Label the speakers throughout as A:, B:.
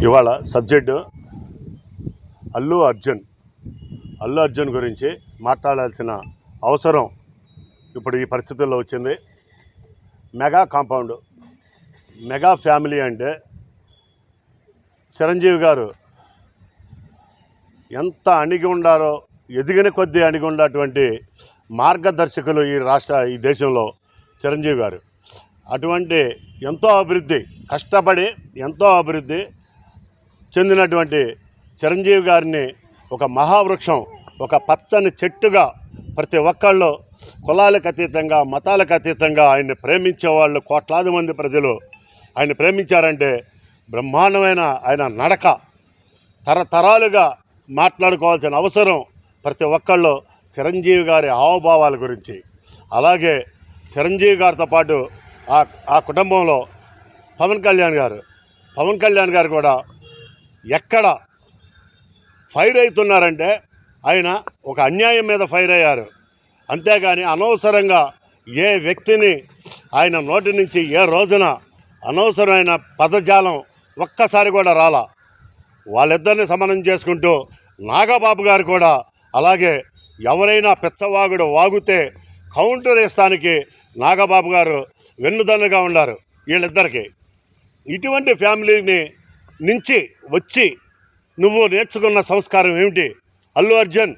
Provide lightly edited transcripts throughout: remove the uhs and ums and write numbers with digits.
A: ఇవాళ సబ్జెక్టు అల్లు అర్జున్ గురించి మాట్లాడాల్సిన అవసరం ఇప్పుడు ఈ పరిస్థితుల్లో వచ్చింది. మెగా కాంపౌండ్, మెగా ఫ్యామిలీ అంటే చిరంజీవి గారు ఎంత అణిగి ఉండారో, ఎదిగిన కొద్దీ అణిగి ఉన్నటువంటి మార్గదర్శకులు ఈ దేశంలో చిరంజీవి గారు. అటువంటి ఎంతో అభివృద్ధి, కష్టపడి ఎంతో అభివృద్ధి చెందినటువంటి చిరంజీవి గారిని ఒక మహావృక్షం, ఒక పచ్చని చెట్టుగా ప్రతి ఒక్కళ్ళు కులాలకు అతీతంగా, మతాలకు అతీతంగా ఆయన్ని ప్రేమించేవాళ్ళు కోట్లాది మంది ప్రజలు ఆయన ప్రేమించారంటే బ్రహ్మాండమైన ఆయన నడక తరతరాలుగా మాట్లాడుకోవాల్సిన అవసరం ప్రతి ఒక్కళ్ళు చిరంజీవి గారి హావభావాల గురించి. అలాగే చిరంజీవి గారితో పాటు ఆ కుటుంబంలో పవన్ కళ్యాణ్ గారు కూడా ఎక్కడ ఫైర్ అవుతున్నారంటే ఆయన ఒక అన్యాయం మీద ఫైర్ అయ్యారు. అంతేగాని అనవసరంగా ఏ వ్యక్తిని ఆయన నోటి నుంచి ఏ రోజున అనవసరమైన పదజాలం ఒక్కసారి కూడా రాలా. వాళ్ళిద్దరిని సమానం చేసుకుంటూ నాగబాబు గారు కూడా అలాగే ఎవరైనా పిచ్చవాగుడు వాగుతే కౌంటర్ వేస్తానికి నాగబాబు గారు వెన్నుదన్నుగా ఉన్నారు వీళ్ళిద్దరికీ. ఇటువంటి ఫ్యామిలీని నుంచి వచ్చి నువ్వు నేర్చుకున్న సంస్కారం ఏమిటి అల్లు అర్జున్?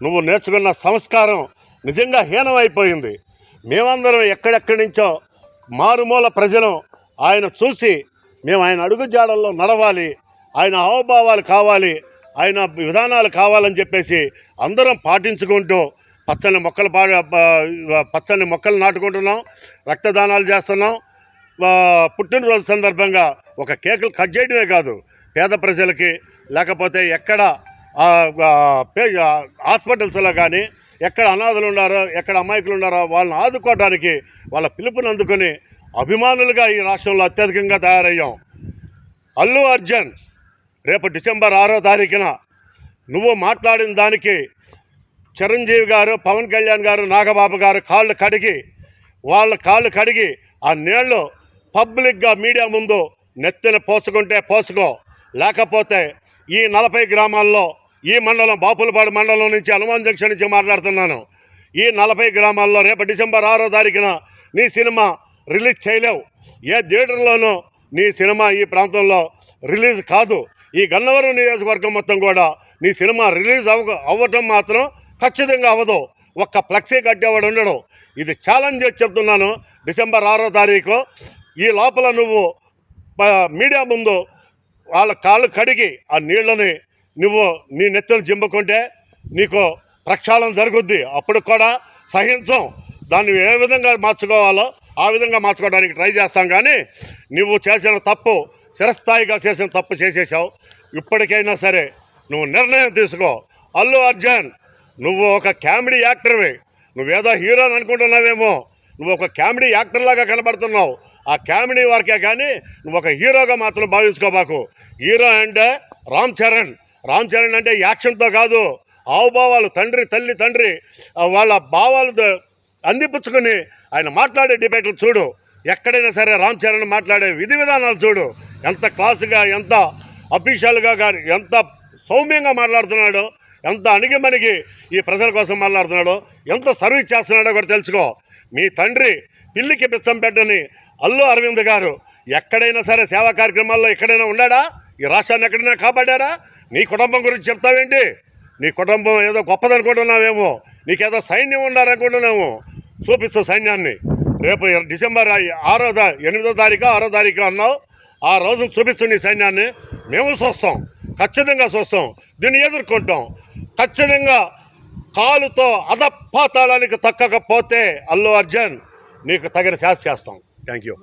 A: నువ్వు నేర్చుకున్న సంస్కారం నిజంగా హీనమైపోయింది. మేమందరం ఎక్కడెక్కడి నుంచో మారుమూల ప్రజలు ఆయన చూసి మేము ఆయన అడుగుజాడల్లో నడవాలి, ఆయన హావభావాలు కావాలి, ఆయన విధానాలు కావాలని చెప్పేసి అందరం పాటించుకుంటూ పచ్చని మొక్కలు నాటుకుంటున్నాం, రక్తదానాలు చేస్తున్నాం. పుట్టినరోజు సందర్భంగా ఒక కేకులు కట్ చేయడమే కాదు, పేద ప్రజలకి లేకపోతే ఎక్కడ హాస్పిటల్స్లో కానీ ఎక్కడ అనాథలు ఉన్నారో, ఎక్కడ అమాయకులు ఉన్నారో వాళ్ళని ఆదుకోవడానికి వాళ్ళ పిలుపుని అందుకొని అభిమానులుగా ఈ రాష్ట్రంలో అత్యధికంగా తయారయ్యాం. అల్లు అర్జున్ రేపు డిసెంబర్ 6వ తారీఖున నువ్వు మాట్లాడిన దానికి చిరంజీవి గారు, పవన్ కళ్యాణ్ గారు, నాగబాబు గారు వాళ్ళ కాళ్ళు కడిగి ఆ నీళ్లు పబ్లిక్గా మీడియా ముందు నెత్తిన పోసుకుంటే పోసుకో, లేకపోతే ఈ 40 గ్రామాల్లో ఈ మండలం బాపులపాడు మండలం నుంచి హనుమాన్ జంక్షన్ నుంచి మాట్లాడుతున్నాను. ఈ 40 గ్రామాల్లో రేపు డిసెంబర్ 6వ తారీఖున నీ సినిమా రిలీజ్ చేయలేవు. ఏ థియేటర్లోనూ నీ సినిమా ఈ ప్రాంతంలో రిలీజ్ కాదు. ఈ గన్నవరం నియోజకవర్గం మొత్తం కూడా నీ సినిమా రిలీజ్ అవ్వటం మాత్రం ఖచ్చితంగా అవ్వదు. ఒక్క ఫ్లెక్సీ కట్టేవాడు ఉండడు. ఇది ఛాలెంజ్ చేసి చెప్తున్నాను. డిసెంబర్ 6వ తారీఖు ఈ లోపల నువ్వు మీడియా ముందు వాళ్ళ కాళ్ళు కడిగి ఆ నీళ్ళని నువ్వు నీ నెత్తలు జింపుకుంటే నీకు ప్రక్షాళన జరుగుద్ది. అప్పుడు కూడా సహించం. దాన్ని ఏ విధంగా మార్చుకోవాలో ఆ విధంగా మార్చుకోవడానికి ట్రై చేస్తాం. కానీ నువ్వు చేసిన తప్పు, చిరస్థాయిగా చేసిన తప్పు చేసేసావు. ఇప్పటికైనా సరే నువ్వు నిర్ణయం తీసుకో. అల్లు అర్జున్, నువ్వు ఒక కామెడీ యాక్టర్వి. నువ్వేదో హీరో అని అనుకుంటున్నావేమో, నువ్వు ఒక కామెడీ యాక్టర్లాగా కనబడుతున్నావు. ఆ కామెడీ వరకే కానీ నువ్వు ఒక హీరోగా మాత్రం భావించుకోబాకు. హీరో అంటే రామ్ చరణ్ అంటే యాక్షన్తో కాదు, హావభావాలు, తండ్రి వాళ్ళ భావాలు అందిపుచ్చుకొని ఆయన మాట్లాడే డిబేట్లు చూడు. ఎక్కడైనా సరే రామ్ చరణ్ మాట్లాడే విధి విధానాలు చూడు. ఎంత క్లాసుగా, ఎంత అఫీషియల్గా కానీ, ఎంత సౌమ్యంగా మాట్లాడుతున్నాడో, ఎంత అణిగిమణిగి ఈ ప్రజల కోసం మాట్లాడుతున్నాడో, ఎంత సర్వీస్ చేస్తున్నాడో కూడా తెలుసుకో. మీ తండ్రి పిల్లికి బిచ్చం పెట్టని అల్లు అరవింద్ గారు ఎక్కడైనా సరే సేవా కార్యక్రమాల్లో ఎక్కడైనా ఉన్నాడా? ఈ రాష్ట్రాన్ని ఎక్కడైనా కాపాడాడా? నీ కుటుంబం గురించి చెప్తావేంటి? నీ కుటుంబం ఏదో గొప్పదనుకుంటున్నావేమో, నీకేదో సైన్యం ఉండాలనుకుంటున్నాము. చూపిస్తూ సైన్యాన్ని రేపు డిసెంబర్ 8వ తారీఖు 6వ తారీఖు అన్నావు. ఆ రోజును చూపిస్తూ నీ సైన్యాన్ని మేము చూస్తాం, ఖచ్చితంగా చూస్తాం, దీన్ని ఎదుర్కొంటాం. ఖచ్చితంగా కాలుతో అధపాతాళానికి తక్కకపోతే అల్లు అర్జున్ నీకు తగిన శాస్తి చేస్తాం. Thank you.